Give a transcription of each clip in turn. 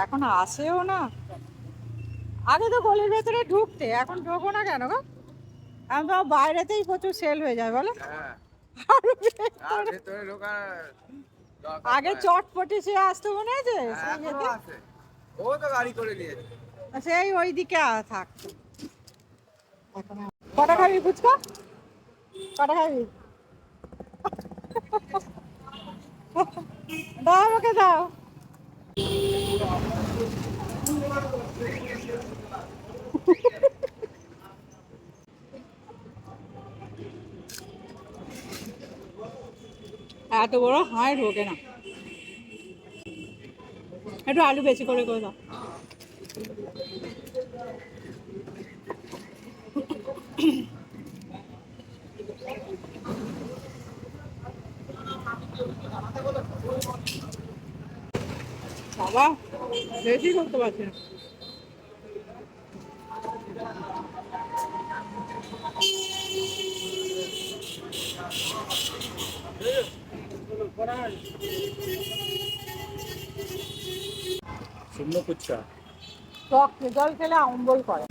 এখন আসেও না। আগে তো গলির ভেতরে ঢুকতে, এখন ঢোকো না কেন গো? এখন তো বাইরেতেই প্রচুর সেল হয়ে যায় বলো। হ্যাঁ, আর আর ভেতরে ভেতরে ঢোকার দরকার আগে পড়ে না। চটপটি সে আসতো মনে আছে হ্যাঁ, সেই এখনো যেতে, আছে। ও তো গাড়ি করে নিয়েছে। সেই ওইদিকে থাকতো। এখন কটা খাবি ফুচকা? কটা খাবি? দাও আমাকে দাও। এত বড় হাঁড়ি ঢোকে না, একটু আলু বেশি করে করে দাও। বাবা বেশি করতে পারছি না। শুকনো ফুচকা। টক জল খেলে অম্বল করে।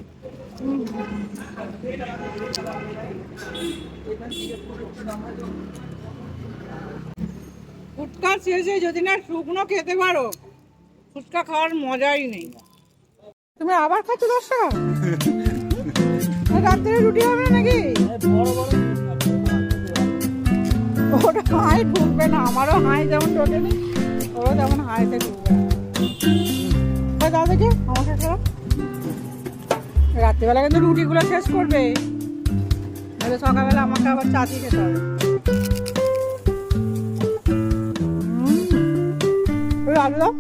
ফুচকা শেষে যদি না শুকনো খেতে পারো, ফুচকা খাওয়ার মজাই নেই। তুমি আবার খাচ্ছ 10 টাকা? রাত্রে রুটি হবে না নাকি? ওটা হাঁই ঢুকবে না, আমারও হাঁই যেমন ঢোকেনি ওরও তেমন হাঁইতে ঢুকবে না। দাও দেখি আমাকে খারাপ। রাত্রিবেলা কিন্তু রুটিগুলো শেষ করবে, নাহলে সকালবেলা আমাকে আবার চা দিয়ে খেতে হবে। আলু দাও।